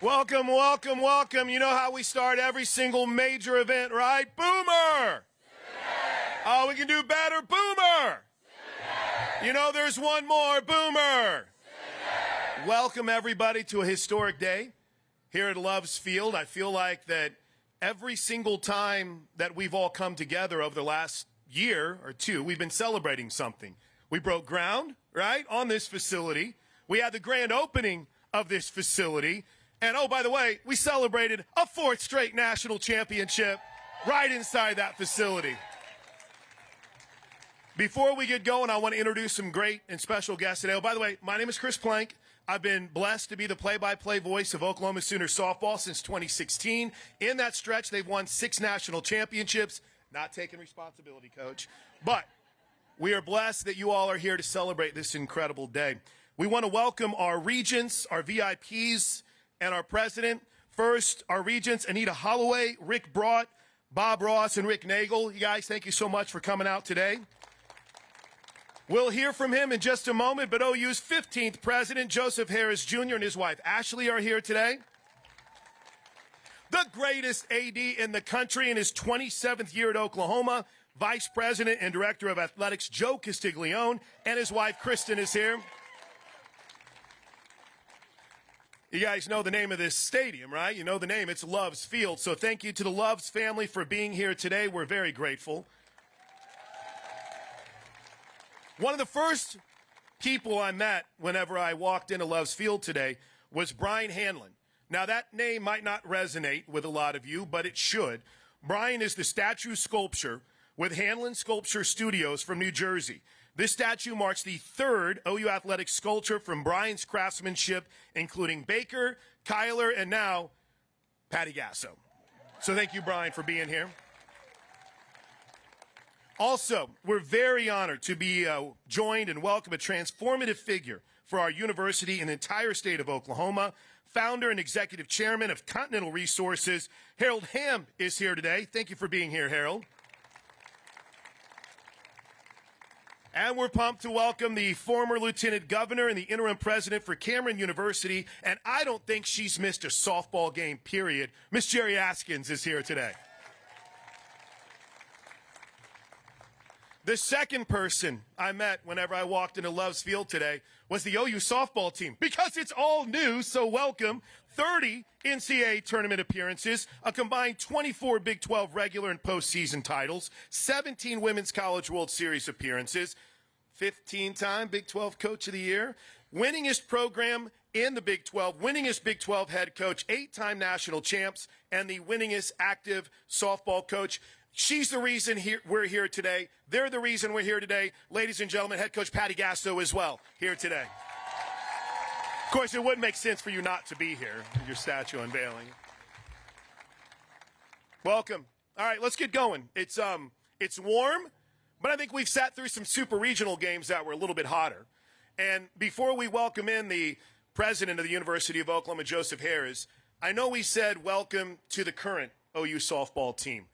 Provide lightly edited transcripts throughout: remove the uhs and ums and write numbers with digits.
Welcome, welcome, welcome. You know how we start every single major event, right? Boomer! Oh, we can do better. Boomer! You know, there's one more. Boomer! Welcome, everybody, to a historic day here at Love's Field. I feel like that every single time that we've all come together over the last year or two, we've been celebrating something. We broke ground, right, on this facility. We had the grand opening of this facility. And, oh, by the way, we celebrated a fourth straight national championship right inside that facility. Before we get going, I want to introduce some great and special guests today. Oh, by the way, my name is Chris Plank. I've been blessed to be the play-by-play voice of Oklahoma Sooner softball since 2016. In that stretch, they've won 6 national championships. Not taking responsibility, Coach. But we are blessed that you all are here to celebrate this incredible day. We want to welcome our regents, our VIPs, and our president. First, our regents, Anita Holloway, Rick Brought, Bob Ross, and Rick Nagel. You guys, thank you so much for coming out today. We'll hear from him in just a moment, but OU's 15th president, Joseph Harris Jr., and his wife, Ashley, are here today. The greatest AD in the country in his 27th year at Oklahoma, Vice President and Director of Athletics, Joe Castiglione, and his wife, Kristen, is here. You guys know the name of this stadium, right? You know the name. It's Love's Field. So thank you to the Love's family for being here today. We're very grateful. One of the first people I met whenever I walked into Love's Field today was Brian Hanlon. Now, that name might not resonate with a lot of you, but it should. Brian is the statue sculptor with Hanlon Sculpture Studios from New Jersey. This statue marks the 3rd OU athletic sculpture from Brian's craftsmanship, including Baker, Kyler, and now Patty Gasso. So thank you, Brian, for being here. Also, we're very honored to be joined and welcome a transformative figure for our university and the entire state of Oklahoma. Founder and executive chairman of Continental Resources, Harold Hamm, is here today. Thank you for being here, Harold. And we're pumped to welcome the former lieutenant governor and the interim president for Cameron University, and I don't think she's missed a softball game, period. Miss Jerry Askins is here today. The second person I met whenever I walked into Love's Field today was the OU softball team, because it's all new, so welcome. 30 NCAA tournament appearances, a combined 24 Big 12 regular and postseason titles, 17 Women's College World Series appearances, 15-time Big 12 Coach of the Year, winningest program in the Big 12, winningest Big 12 head coach, 8-time national champs, and the winningest active softball coach. She's the reason we're here today. They're the reason we're here today. Ladies and gentlemen, head coach Patty Gasso as well, here today. Of course, it wouldn't make sense for you not to be here, your statue unveiling. Welcome. All right, let's get going. It's warm, but I think we've sat through some super regional games that were a little bit hotter. And before we welcome in the president of the University of Oklahoma, Joseph Harris, I know we said welcome to the current OU softball team,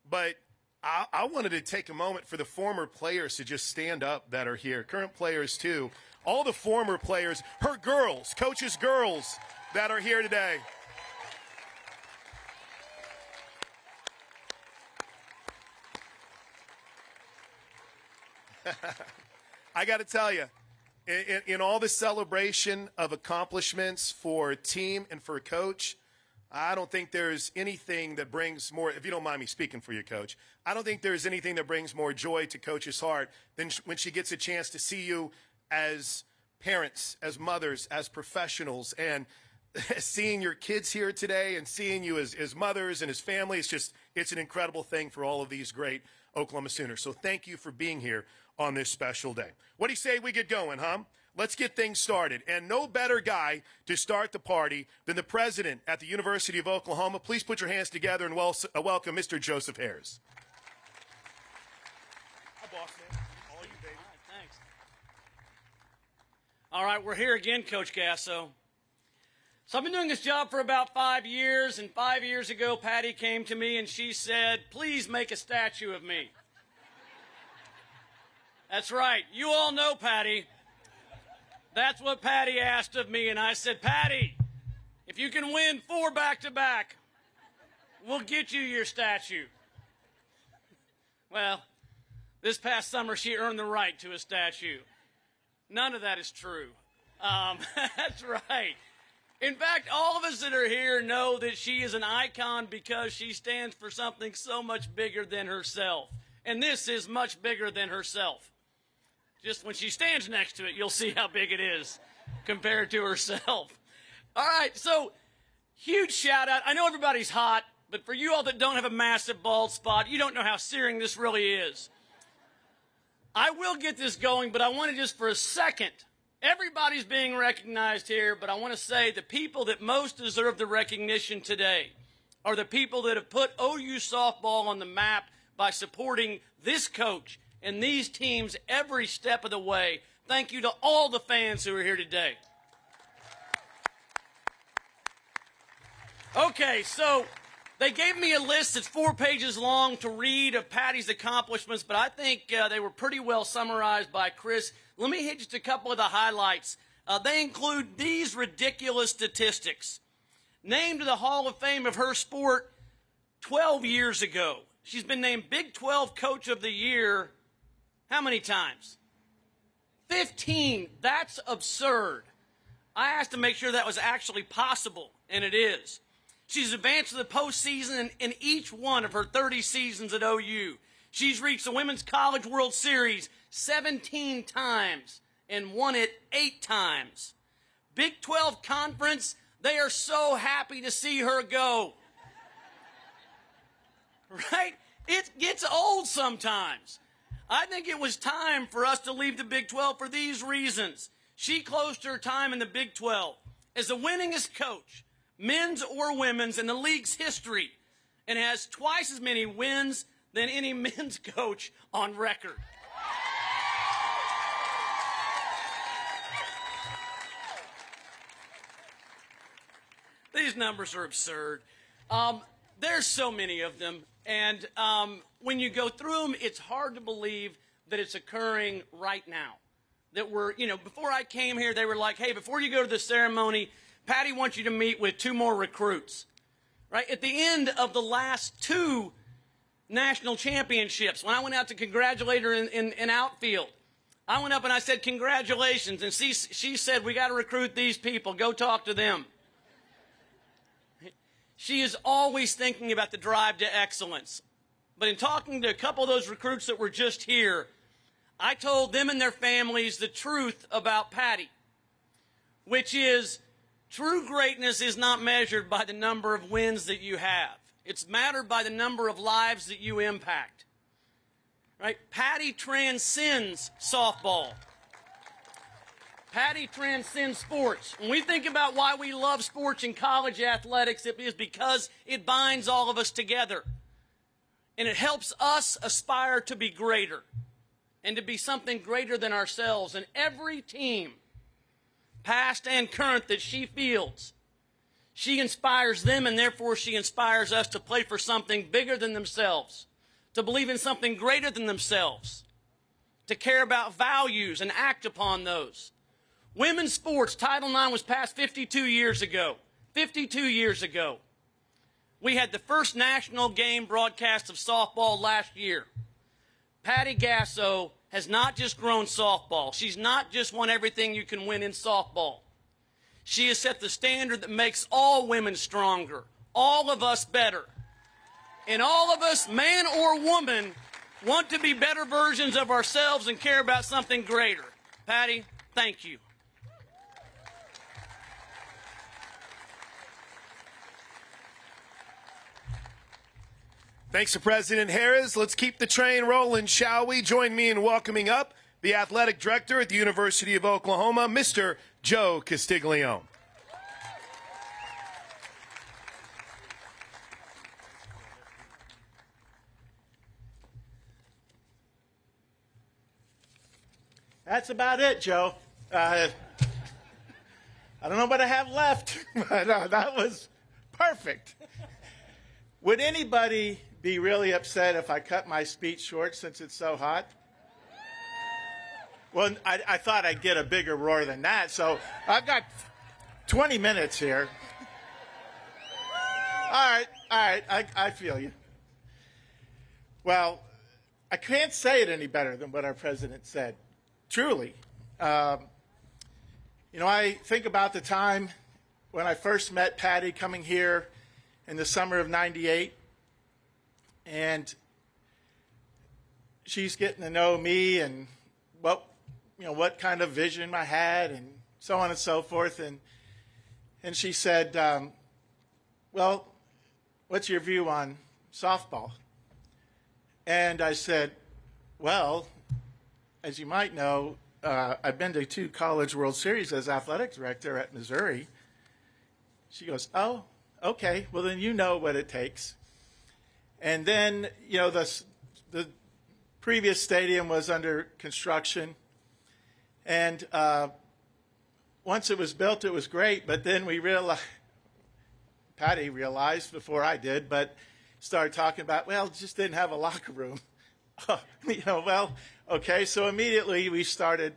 but I wanted to take a moment for the former players to just stand up that are here, current players too. All the former players, her girls, coach's girls that are here today. I got to tell you, in all the celebration of accomplishments for a team and for a coach, I don't think there's anything that brings more, if you don't mind me speaking for you, Coach, I don't think there's anything that brings more joy to Coach's heart than when she gets a chance to see you as parents, as mothers, as professionals, and seeing your kids here today and seeing you as mothers and as family. It's an incredible thing for all of these great Oklahoma Sooners. So thank you for being here on this special day. What do you say we get going, huh? Let's get things started. And no better guy to start the party than the president at the University of Oklahoma. Please put your hands together and welcome Mr. Joseph Harris. Hi, boss man. All you, baby. All right, thanks. All right, we're here again, Coach Gasso. So I've been doing this job for about 5 years, and 5 years ago, Patty came to me and she said, please make a statue of me. That's right. You all know Patty. That's what Patty asked of me, and I said, Patty, If you can win 4 back-to-back, we'll get you your statue. Well, this past summer, she earned the right to a statue. None of that is true. That's right. In fact, all of us that are here know that she is an icon because she stands for something so much bigger than herself. And this is much bigger than herself. Just when she stands next to it, you'll see how big it is compared to herself. All right, so huge shout out. I know everybody's hot, but for you all that don't have a massive bald spot, you don't know how searing this really is. I will get this going, but I want to just for a second, everybody's being recognized here, but I want to say the people that most deserve the recognition today are the people that have put OU softball on the map by supporting this coach and these teams every step of the way. Thank you to all the fans who are here today. Okay, so they gave me a list that's 4 pages long to read of Patty's accomplishments, but I think they were pretty well summarized by Chris. Let me hit just a couple of the highlights. They include these ridiculous statistics. Named to the Hall of Fame of her sport 12 years ago. She's been named Big 12 Coach of the Year how many times? 15. That's absurd. I asked to make sure that was actually possible, and it is. She's advanced to the postseason in each one of her 30 seasons at OU. She's reached the Women's College World Series 17 times and won it 8 times. Big 12 Conference, they are so happy to see her go. Right? It gets old sometimes. I think it was time for us to leave the Big 12 for these reasons. She closed her time in the Big 12 as the winningest coach, men's or women's, in the league's history, and has twice as many wins than any men's coach on record. These numbers are absurd. There's so many of them, and when you go through them, it's hard to believe that it's occurring right now. That we're, before I came here, they were like, hey, before you go to the ceremony, Patty wants you to meet with 2 more recruits. Right? At the end of the last 2 national championships, when I went out to congratulate her in outfield, I went up and I said, congratulations. And she said, we got to recruit these people. Go talk to them. She is always thinking about the drive to excellence. But in talking to a couple of those recruits that were just here, I told them and their families the truth about Patty, which is true greatness is not measured by the number of wins that you have. It's measured by the number of lives that you impact. Right? Patty transcends softball. Patty transcends sports. When we think about why we love sports and college athletics, it is because it binds all of us together. And it helps us aspire to be greater and to be something greater than ourselves. And every team, past and current, that she fields, she inspires them, and therefore she inspires us to play for something bigger than themselves, to believe in something greater than themselves, to care about values and act upon those. Women's sports, Title IX was passed 52 years ago. 52 years ago. We had the first national game broadcast of softball last year. Patty Gasso has not just grown softball. She's not just won everything you can win in softball. She has set the standard that makes all women stronger, all of us better. And all of us, man or woman, want to be better versions of ourselves and care about something greater. Patty, thank you. Thanks to President Harris. Let's keep the train rolling, shall we? Join me in welcoming up the athletic director at the University of Oklahoma, Mr. Joe Castiglione. That's about it, Joe. I don't know what I have left, but that was perfect. Would anybody be really upset if I cut my speech short since it's so hot? Well, I thought I'd get a bigger roar than that, so I've got 20 minutes here. right, I feel you. Well, I can't say it any better than what our president said. Truly. I think about the time when I first met Patty coming here in the summer of '98, and she's getting to know me and what kind of vision I had and so on and so forth. And she said, well, what's your view on softball? And I said, well, as you might know, I've been to 2 College World Series as athletic director at Missouri. She goes, oh, okay, well, then you know what it takes. And then, the previous stadium was under construction. And once it was built, it was great. But then Patty realized before I did, but started talking about, well, it just didn't have a locker room. Well, okay. So immediately we started,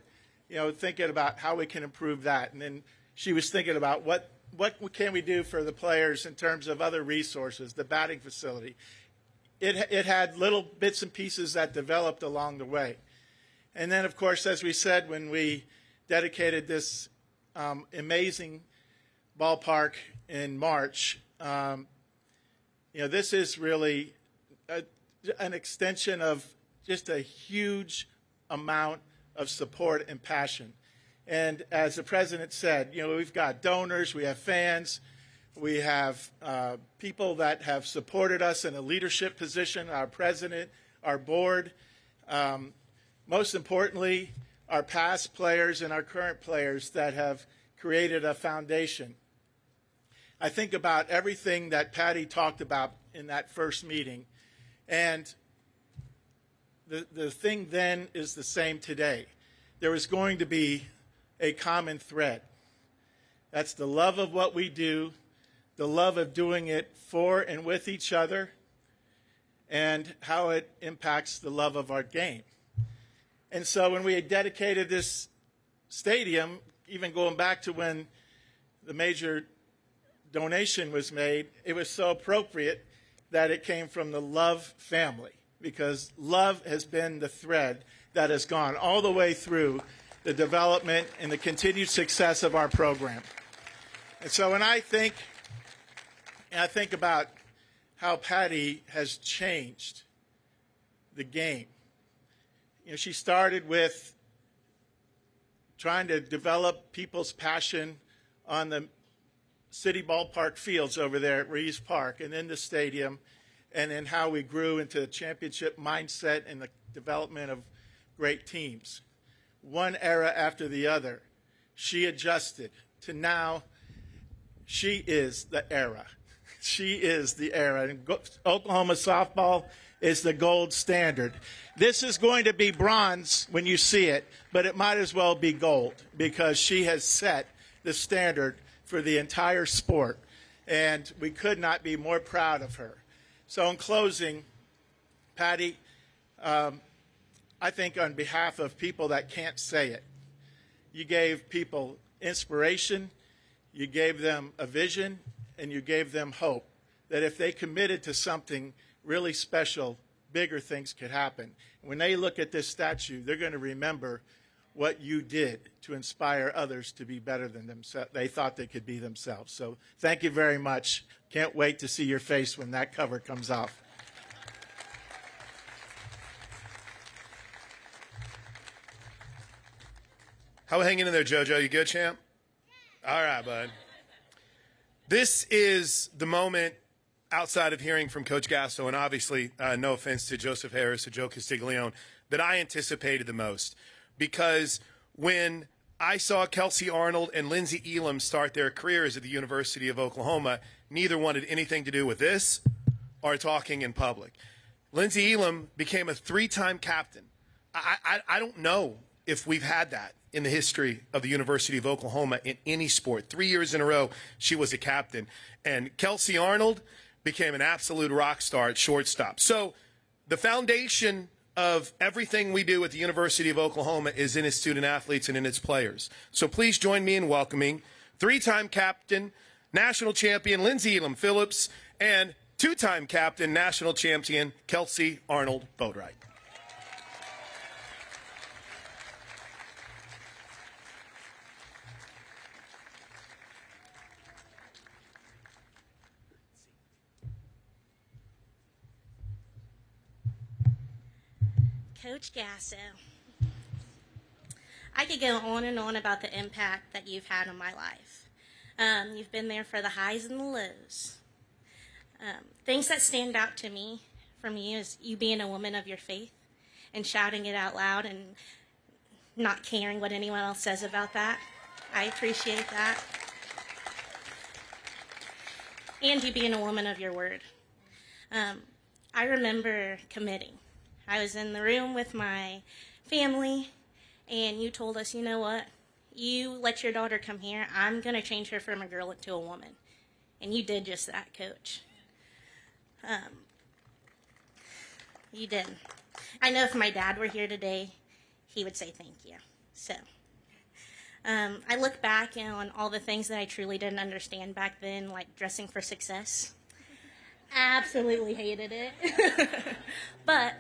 thinking about how we can improve that. And then she was thinking about what can we do for the players in terms of other resources, the batting facility. It had little bits and pieces that developed along the way. And then, of course, as we said, when we dedicated this amazing ballpark in March, this is really an extension of just a huge amount of support and passion. And as the president said, we've got donors, we have fans, we have people that have supported us in a leadership position, our president, our board, most importantly, our past players and our current players that have created a foundation. I think about everything that Patty talked about in that first meeting, and the thing then is the same today. There is going to be a common thread. That's the love of what we do, the love of doing it for and with each other, and how it impacts the love of our game. And so when we dedicated this stadium, even going back to when the major donation was made, it was so appropriate that it came from the Love family, because love has been the thread that has gone all the way through the development and the continued success of our program. And so when I think about how Patty has changed the game, she started with trying to develop people's passion on the city ballpark fields over there at Reeves Park and in the stadium, and then how we grew into a championship mindset and the development of great teams. One era after the other, she adjusted to now she is the era. She is the era. And Oklahoma softball is the gold standard. This is going to be bronze when you see it, but it might as well be gold, because she has set the standard for the entire sport, and we could not be more proud of her. So in closing, Patty, I think on behalf of people that can't say it, you gave people inspiration, you gave them a vision, and you gave them hope that if they committed to something really special, bigger things could happen. When they look at this statue, they're going to remember what you did to inspire others to be better than themselves. They thought they could be themselves. So thank you very much. Can't wait to see your face when that cover comes off. How we hanging in there, JoJo? You good, champ? All right, bud. This is the moment outside of hearing from Coach Gasso, and obviously, no offense to Joseph Harris or Joe Castiglione, that I anticipated the most. Because when I saw Kelsey Arnold and Lindsey Elam start their careers at the University of Oklahoma, neither wanted anything to do with this or talking in public. Lindsey Elam became a 3-time captain. I don't know if we've had that in the history of the University of Oklahoma in any sport. 3 years in a row, she was a captain. And Kelsey Arnold became an absolute rock star at shortstop. So the foundation of everything we do at the University of Oklahoma is in its student athletes and in its players. So please join me in welcoming 3-time captain, national champion Lindsey Elam Phillips, and two-time captain, national champion, Kelsey Arnold Boatwright. Coach Gasso, I could go on and on about the impact that you've had on my life. You've been there for the highs and the lows. Things that stand out to me from you is you being a woman of your faith and shouting it out loud and not caring what anyone else says about that. I appreciate that. And you being a woman of your word. I remember committing. I was in the room with my family, and you told us, you know what? You let your daughter come here. I'm going to change her from a girl into a woman. And you did just that, Coach. You did. I know if my dad were here today, he would say thank you. So, I look back on all the things that I truly didn't understand back then, like dressing for success. Absolutely hated it. But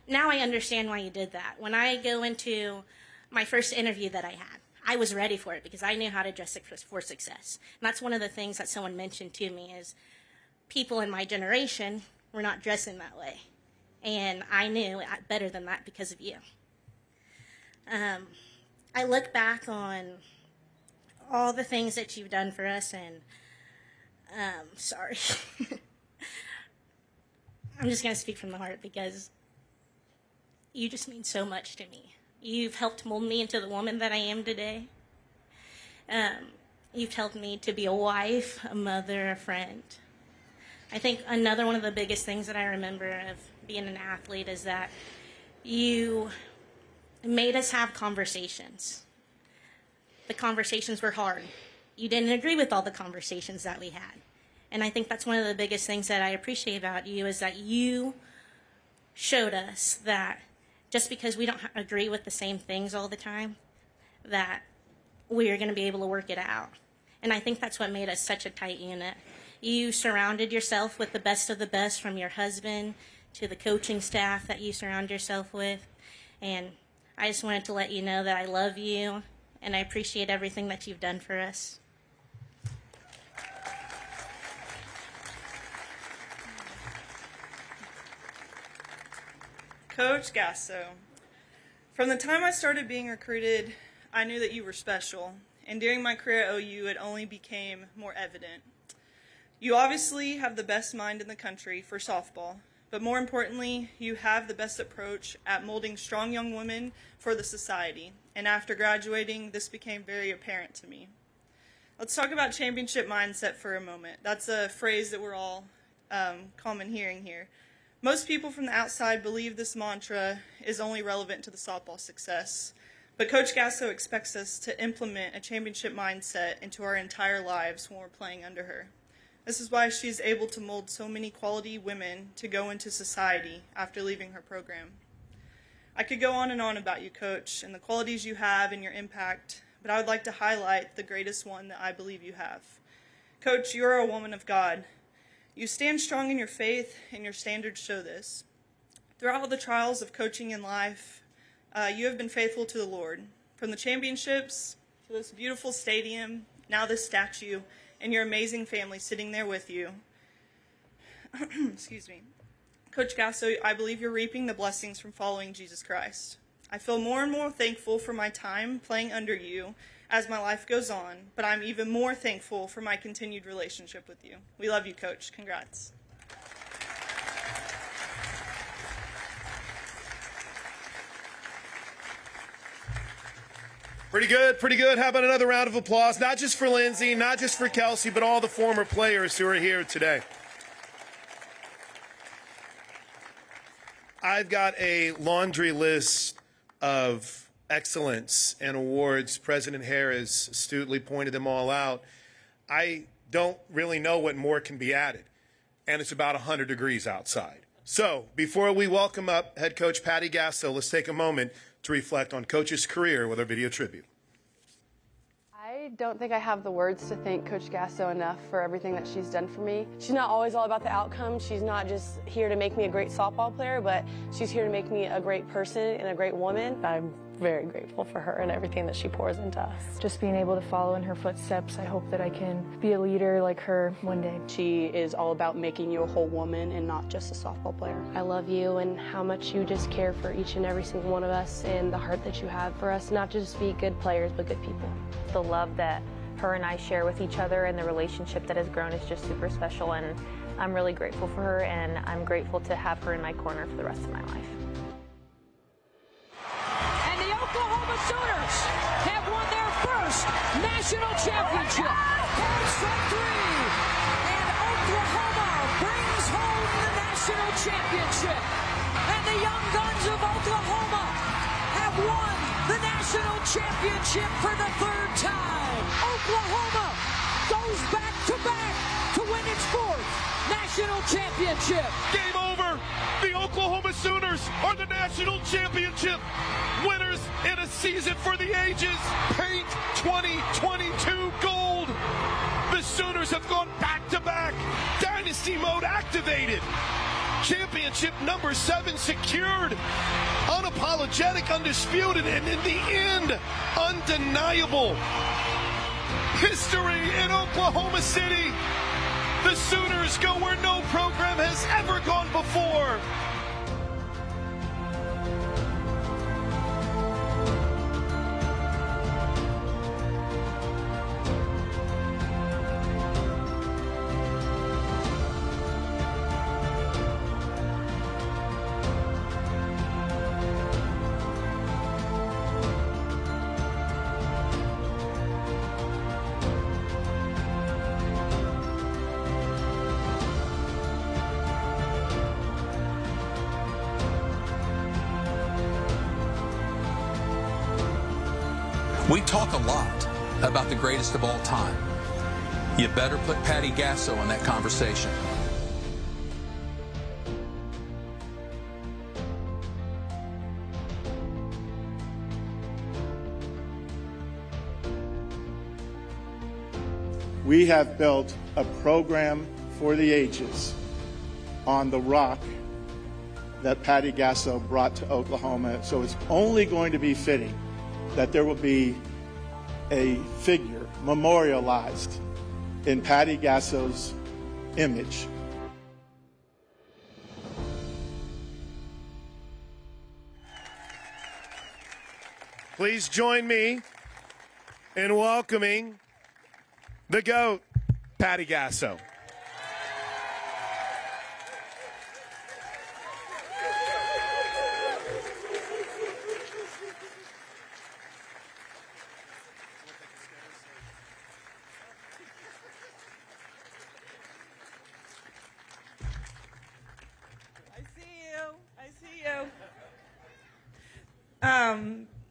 now I understand why you did that. When I go into my first interview that I had, I was ready for it because I knew how to dress for success. And that's one of the things that someone mentioned to me is people in my generation were not dressing that way. And I knew better than that because of you. I look back on all the things that you've done for us, and sorry. I'm just going to speak from the heart because you just mean so much to me. You've helped mold me into the woman that I am today. You've helped me to be a wife, a mother, a friend. I think another one of the biggest things that I remember of being an athlete is that you made us have conversations. The conversations were hard. You didn't agree with all the conversations that we had. And I think that's one of the biggest things that I appreciate about you is that you showed us that just because we don't agree with the same things all the time, that we are going to be able to work it out. And I think that's what made us such a tight unit. You surrounded yourself with the best of the best, from your husband to the coaching staff that you surround yourself with. And I just wanted to let you know that I love you and I appreciate everything that you've done for us. Coach Gasso, from the time I started being recruited, I knew that you were special, and during my career at OU, it only became more evident. You obviously have the best mind in the country for softball, but more importantly, you have the best approach at molding strong young women for the society, and after graduating, this became very apparent to me. Let's talk about championship mindset for a moment. That's a phrase that we're all common hearing here. Most people from the outside believe this mantra is only relevant to the softball success, but Coach Gasso expects us to implement a championship mindset into our entire lives when we're playing under her. This is why she's able to mold so many quality women to go into society after leaving her program. I could go on and on about you, Coach, and the qualities you have and your impact, but I would like to highlight the greatest one that I believe you have. Coach, you are a woman of God. You stand strong in your faith, and your standards show this. Throughout all the trials of coaching in life, you have been faithful to the Lord. From the championships to this beautiful stadium, now this statue, and your amazing family sitting there with you. Excuse me. Coach Gasso, I believe you're reaping the blessings from following Jesus Christ. I feel more and more thankful for my time playing under you as my life goes on, but I'm even more thankful for my continued relationship with you. We love you, Coach. Congrats. Pretty good, pretty good. How about another round of applause? Not just for Lindsay, not just for Kelsey, but all the former players who are here today. I've got a laundry list of excellence and awards. President Harris astutely pointed them all out. I don't really know what more can be added, and it's about 100 degrees outside. So before we welcome up head coach Patty Gasso, let's take a moment to reflect on Coach's career with our video tribute. I I don't think I have the words to thank Coach Gasso enough for everything that she's done for me. She's not always all about the outcome. She's not just here to make me a great softball player, but she's here to make me a great person and a great woman. I'm very grateful for her and everything that she pours into us. Just being able to follow in her footsteps, I hope that I can be a leader like her one day. She is all about making you a whole woman and not just a softball player. I love you and how much you just care for each and every single one of us and the heart that you have for us, not just to be good players, but good people. The love that her and I share with each other and the relationship that has grown is just super special, and I'm really grateful for her, and I'm grateful to have her in my corner for the rest of my life. And the Oklahoma Sooners have won their first national championship. Strike three, and Oklahoma brings home the national championship. And the Young Guns of Oklahoma have won the national championship for the third time. Oklahoma goes back-to-back to win its fourth national championship. Game over. The Oklahoma Sooners are the national championship winners in a season for the ages. Paint 2022 gold. The Sooners have gone back-to-back. Dynasty mode activated. Championship number 7 secured. Unapologetic, undisputed, and in the end, undeniable. History in Oklahoma City. The Sooners go where no program has ever gone before. We talk a lot about the greatest of all time. You better put Patty Gasso in that conversation. We have built a program for the ages on the rock that Patty Gasso brought to Oklahoma. So it's only going to be fitting that there will be a figure memorialized in Patty Gasso's image. Please join me in welcoming the GOAT, Patty Gasso.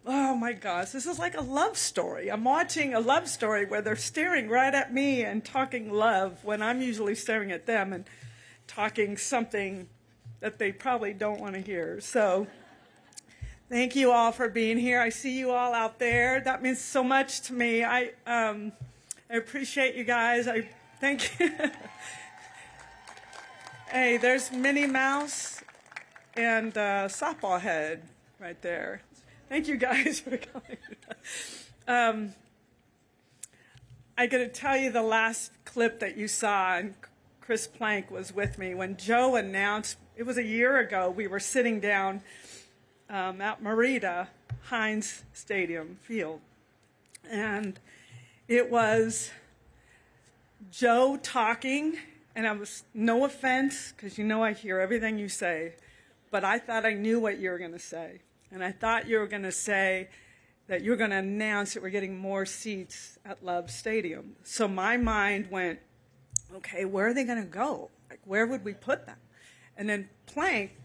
Oh my gosh, this is like a love story. I'm watching a love story where they're staring right at me and talking love when I'm usually staring at them and talking something that they probably don't want to hear. So thank you all for being here. I see you all out there. That means so much to me. I appreciate you guys. I thank you. Hey, there's Minnie Mouse and Softball Head right there. Thank you guys for coming. I got to tell you the last clip that you saw, and Chris Plank was with me when Joe announced, it was a year ago, we were sitting down at Merida Hines Stadium Field, and it was Joe talking, and I was, no offense, because you know I hear everything you say, but I thought I knew what you were going to say. And I thought you were going to say that you were going to announce that we're getting more seats at Love Stadium. So my mind went, okay, where are they going to go? Like, where would we put them? And then Plank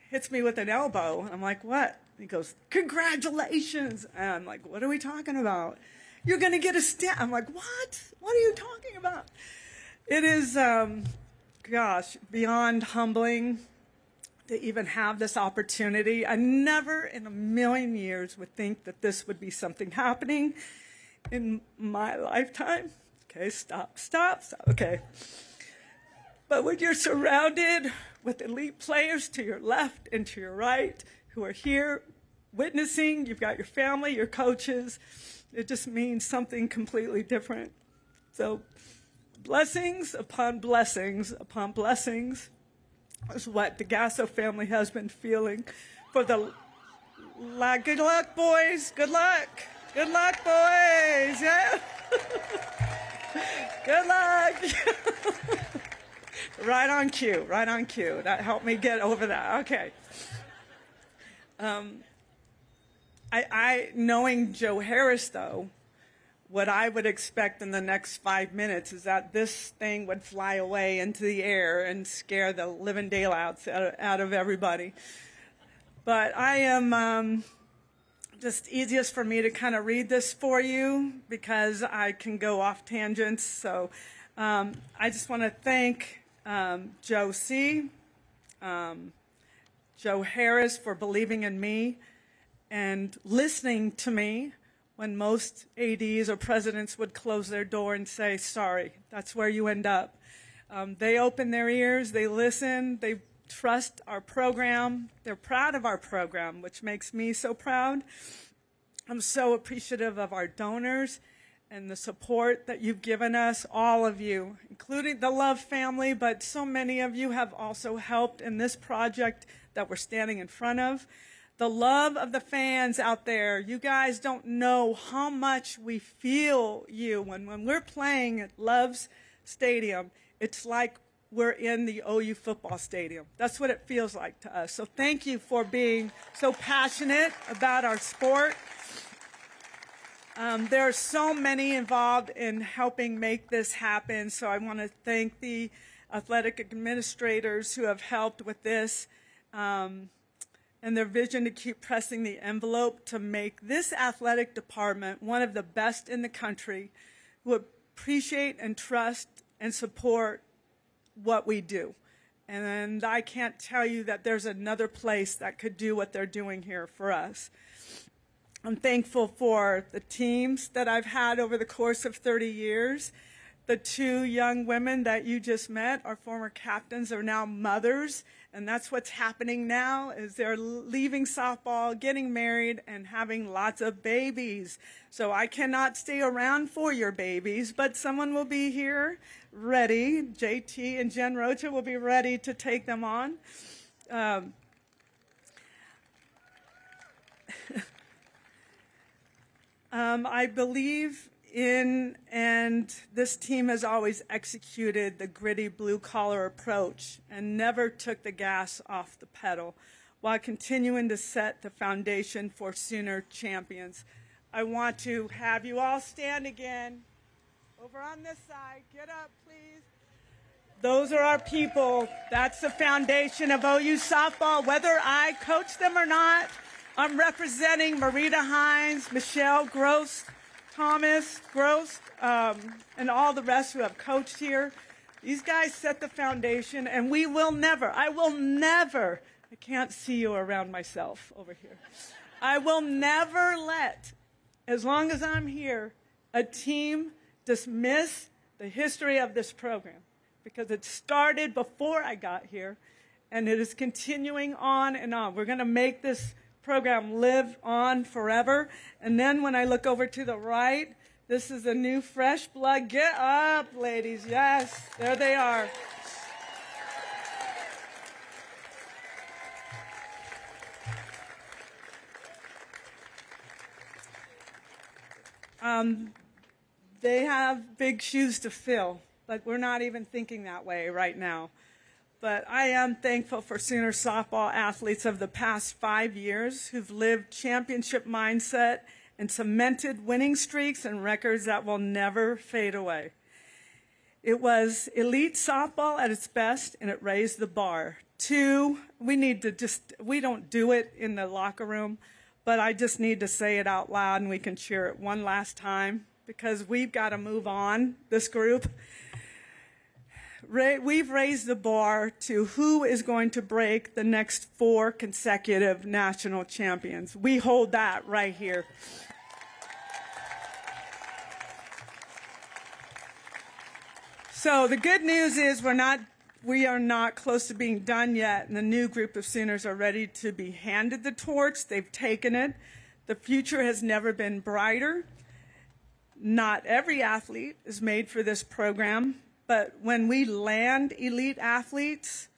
hits me with an elbow. And I'm like, what? He goes, congratulations. And I'm like, what are we talking about? You're going to get a stand. I'm like, what? What are you talking about? It is, gosh, beyond humbling to even have this opportunity. I never in a million years would think that this would be something happening. in my lifetime. Okay, stop. Okay. But when you're surrounded with elite players to your left and to your right who are here witnessing, you've got your family, your coaches, it just means something completely different. So blessings upon blessings upon blessings is what the Gasso family has been feeling for the... Good luck, boys. Good luck. Good luck, boys. Yeah. Good luck. Right on cue. Right on cue. That helped me get over that. Okay. Knowing Joe Harris, though, what I would expect in the next 5 minutes is that this thing would fly away into the air and scare the living daylights out of everybody. But I am just easiest for me to kind of read this for you because I can go off tangents. So I just want to thank Joe C., Joe Harris for believing in me and listening to me when most ADs or presidents would close their door and say, sorry, that's where you end up. They open their ears, they listen, they trust our program. They're proud of our program, which makes me so proud. I'm so appreciative of our donors and the support that you've given us, all of you, including the Love family, but so many of you have also helped in this project that we're standing in front of. The love of the fans out there, you guys don't know how much we feel you. When we're playing at Love's Stadium, it's like we're in the OU football stadium. That's what it feels like to us. So thank you for being so passionate about our sport. There are so many involved in helping make this happen, so I want to thank the athletic administrators who have helped with this and their vision to keep pressing the envelope to make this athletic department one of the best in the country, who appreciate and trust and support what we do. And I can't tell you that there's another place that could do what they're doing here for us. I'm thankful for the teams that I've had over the course of 30 years. The two young women that you just met, our former captains, are now mothers, and that's what's happening now is they're leaving softball, getting married, and having lots of babies. So I cannot stay around for your babies, but someone will be here ready. JT and Jen Rocha will be ready to take them on. I believe in, and this team has always executed the gritty blue-collar approach and never took the gas off the pedal while continuing to set the foundation for Sooner champions. I want to have you all stand again. Over on this side, get up, please. Those are our people. That's the foundation of OU softball, whether I coach them or not. I'm representing Marita Hines, Michelle Gross, Thomas Gross, and all the rest who have coached here. These guys set the foundation, and we will never, I will never, I can't see you around myself over here. I will never let, as long as I'm here, a team dismiss the history of this program, because it started before I got here, and it is continuing on and on. We're going to make this program live on forever. And then when I look over to the right, this is a new fresh blood. Get up, ladies. Yes, there they are. They have big shoes to fill, but we're not even thinking that way right now. But I am thankful for Sooner softball athletes of the past 5 years who've lived championship mindset and cemented winning streaks and records that will never fade away. It was elite softball at its best, and it raised the bar. 2, we don't do it in the locker room, but I just need to say it out loud and we can cheer it one last time because we've got to move on, this group. We've raised the bar to who is going to break the next 4 consecutive national champions. We hold that right here. So the good news is we are not close to being done yet, and the new group of Sooners are ready to be handed the torch. They've taken it. The future has never been brighter. Not every athlete is made for this program, but when we land elite athletes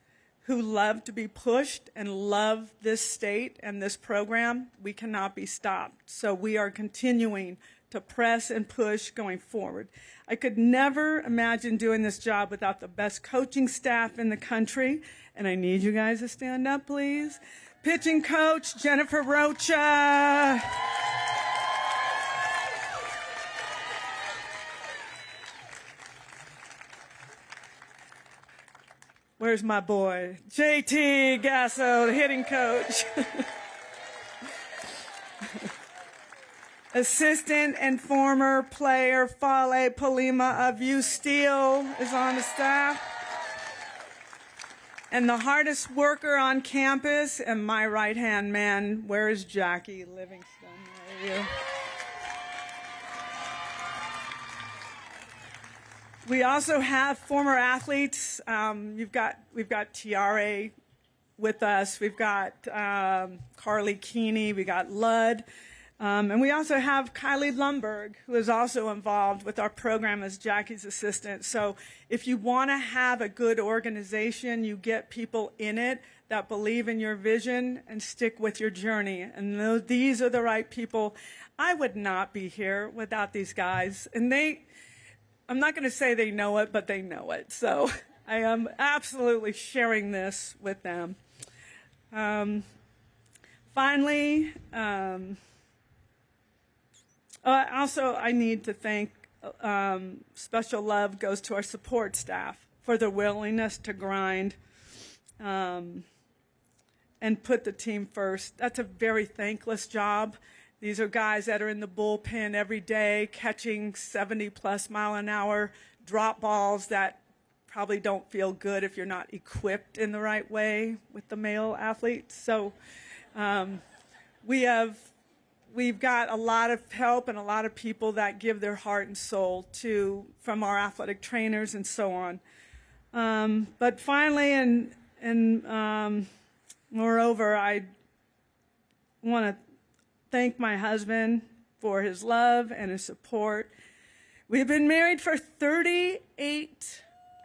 who love to be pushed and love this state and this program, we cannot be stopped. So we are continuing to press and push going forward. I could never imagine doing this job without the best coaching staff in the country, and I need you guys to stand up, please. Pitching coach, Jennifer Rocha. Where's my boy? JT Gasso, the hitting coach. Assistant and former player Fale Polima of U Steel is on the staff. And the hardest worker on campus, and my right-hand man, where is Jackie Livingston? There you. We also have former athletes. We've got Tiare with us. We've got Carly Keeney. We got Ludd. And we also have Kylie Lumberg, who is also involved with our program as Jackie's assistant. So if you want to have a good organization, you get people in it that believe in your vision and stick with your journey. And these are the right people. I would not be here without these guys. And I'm not going to say they know it, but they know it. So I am absolutely sharing this with them. Finally, also I need to thank, special love goes to our support staff for their willingness to grind and put the team first. That's a very thankless job. These are guys that are in the bullpen every day catching 70-plus mile-an-hour drop balls that probably don't feel good if you're not equipped in the right way with the male athletes. So we've got a lot of help and a lot of people that give their heart and soul from our athletic trainers and so on. But finally, and moreover, I want to thank my husband for his love and his support. We've been married for 38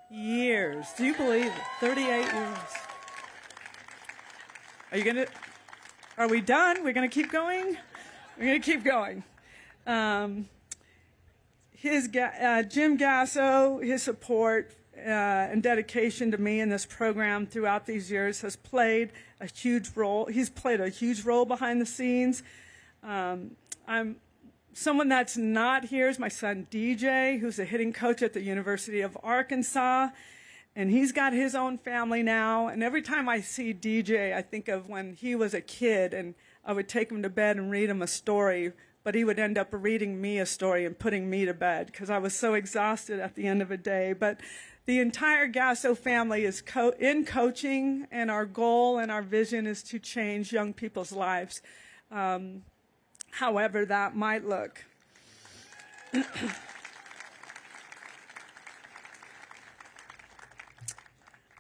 years. Do you believe it? 38 years. Are we done? We're going to keep going? We're going to keep going. Jim Gasso, his support and dedication to me in this program throughout these years has played a huge role. He's played a huge role behind the scenes. Someone that's not here is my son DJ, who's a hitting coach at the University of Arkansas, and he's got his own family now. And every time I see DJ, I think of when he was a kid, and I would take him to bed and read him a story, but he would end up reading me a story and putting me to bed because I was so exhausted at the end of a day. But the entire Gasso family is in coaching, and our goal and our vision is to change young people's lives. However that might look.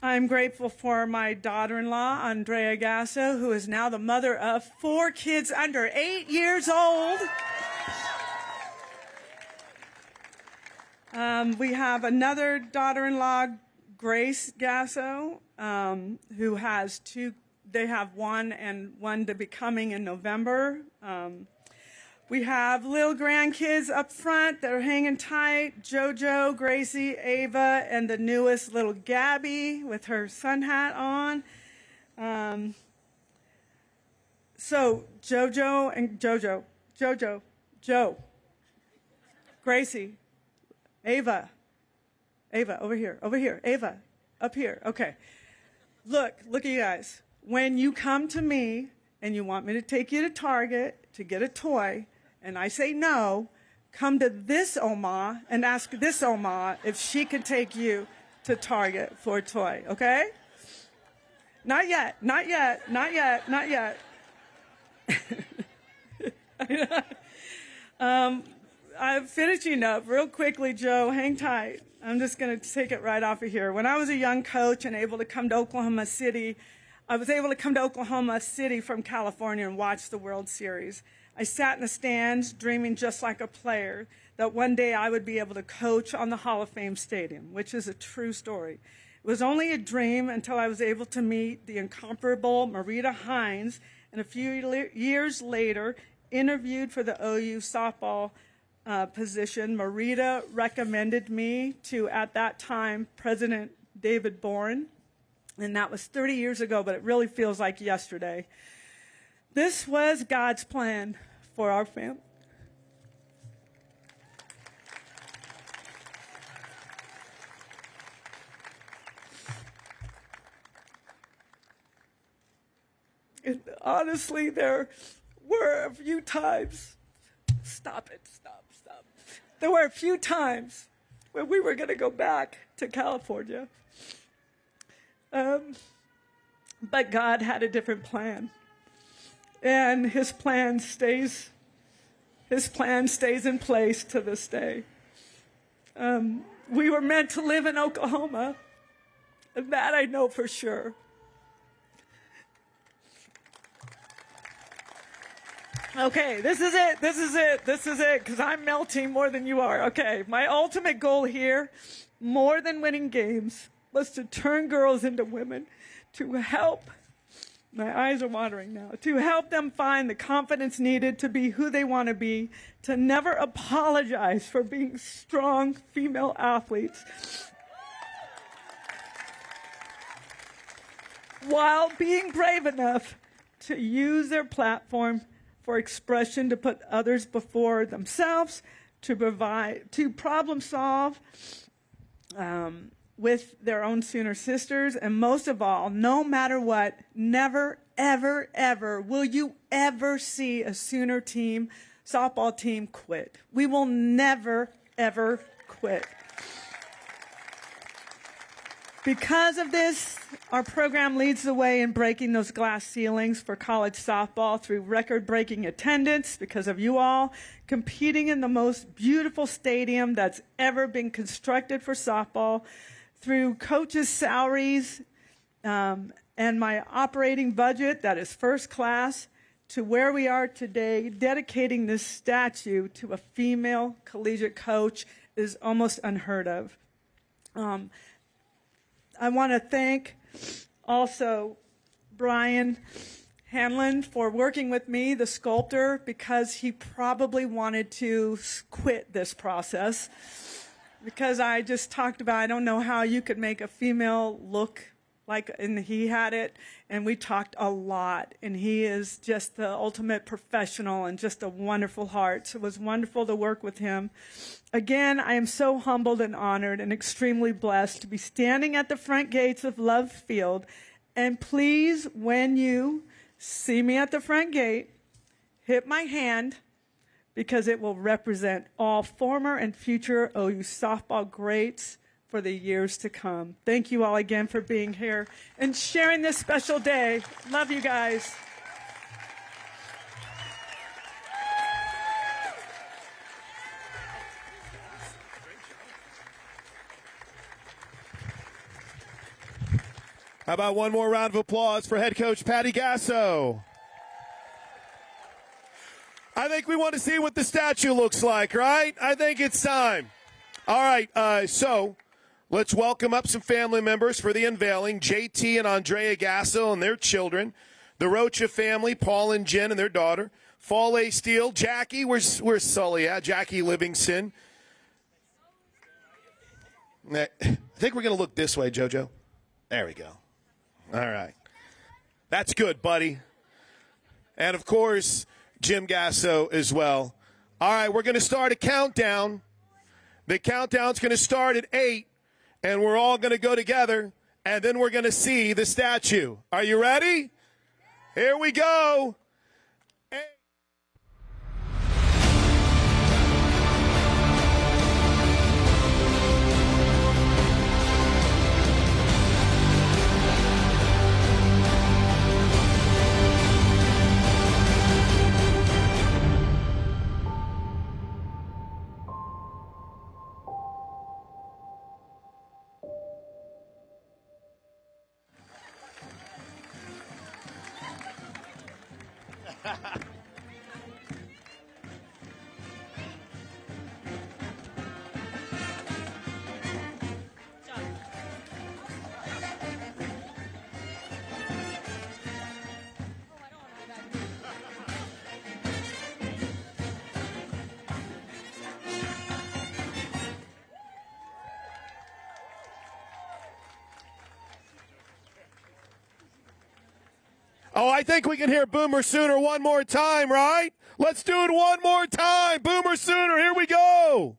I'm grateful for my daughter-in-law, Andrea Gasso, who is now the mother of 4 kids under 8 years old. We have another daughter-in-law, Grace Gasso, who has 2. They have 1 and 1 to be coming in November. We have little grandkids up front that are hanging tight, JoJo, Gracie, Ava, and the newest little Gabby with her sun hat on. So JoJo and Joe, Gracie, Ava, over here, Ava, up here, okay. Look at you guys. When you come to me and you want me to take you to Target to get a toy, and I say no, come to this Oma and ask this Oma if she can take you to Target for a toy, okay? Not yet. I'm finishing up real quickly, Joe. Hang tight. I'm just going to take it right off of here. When I was a young coach and able to come to Oklahoma City, I was able to come to Oklahoma City from California and watch the World Series. I sat in the stands dreaming just like a player that one day I would be able to coach on the Hall of Fame Stadium, which is a true story. It was only a dream until I was able to meet the incomparable Marita Hines, and a few years later, interviewed for the OU softball position. Marita recommended me to, at that time, President David Boren, and that was 30 years ago, but it really feels like yesterday. This was God's plan for our family. And honestly, there were a few times, stop. There were a few times when we were going to go back to California. But God had a different plan. And his plan stays in place to this day. We were meant to live in Oklahoma, and that I know for sure. Okay, this is it, because I'm melting more than you are. Okay, my ultimate goal here, more than winning games, was to turn girls into women, to help, my eyes are watering now, to help them find the confidence needed to be who they want to be, to never apologize for being strong female athletes, while being brave enough to use their platform for expression, to put others before themselves, to problem solve with their own Sooner sisters, and most of all, no matter what, never, ever, ever will you ever see a Sooner team, softball team, quit. We will never, ever quit. Because of this, our program leads the way in breaking those glass ceilings for college softball through record-breaking attendance because of you all, competing in the most beautiful stadium that's ever been constructed for softball, through coaches' salaries and my operating budget that is first class, to where we are today, dedicating this statue to a female collegiate coach is almost unheard of. I want to thank also Brian Hanlon for working with me, the sculptor, because he probably wanted to quit this process. Because I just talked about, I don't know how you could make a female look like, and he had it, and we talked a lot, and he is just the ultimate professional and just a wonderful heart. So it was wonderful to work with him. Again, I am so humbled and honored and extremely blessed to be standing at the front gates of Love Field. And please, when you see me at the front gate, hit my hand, because it will represent all former and future OU softball greats for the years to come. Thank you all again for being here and sharing this special day. Love you guys. How about one more round of applause for head coach Patty Gasso? I think we want to see what the statue looks like, right? I think it's time. All right, so let's welcome up some family members for the unveiling. JT and Andrea Gasso and their children. The Rocha family, Paul and Jen and their daughter. Fale Steele, Jackie, where's Sully at? Jackie Livingston. I think we're going to look this way, JoJo. There we go. All right. That's good, buddy. And, of course, Jim Gasso as well. All right, we're going to start a countdown. The countdown's going to start at 8, and we're all going to go together, and then we're going to see the statue. Are you ready? Here we go. Oh, I think we can hear Boomer Sooner one more time, right? Let's do it one more time. Boomer Sooner, here we go.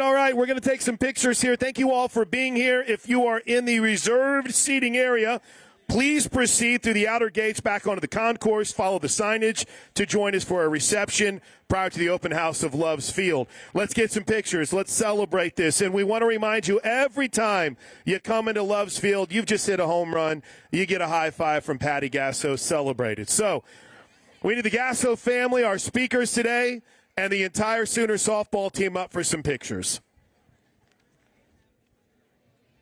All right. We're going to take some pictures here. Thank you all for being here. If you are in the reserved seating area, please proceed through the outer gates back onto the concourse. Follow the signage to join us for a reception prior to the open house of Love's Field. Let's get some pictures. Let's celebrate this. And we want to remind you, every time you come into Love's Field, you've just hit a home run. You get a high five from Patty Gasso. Celebrate it. So we need the Gasso family, our speakers today, and the entire Sooner softball team up for some pictures.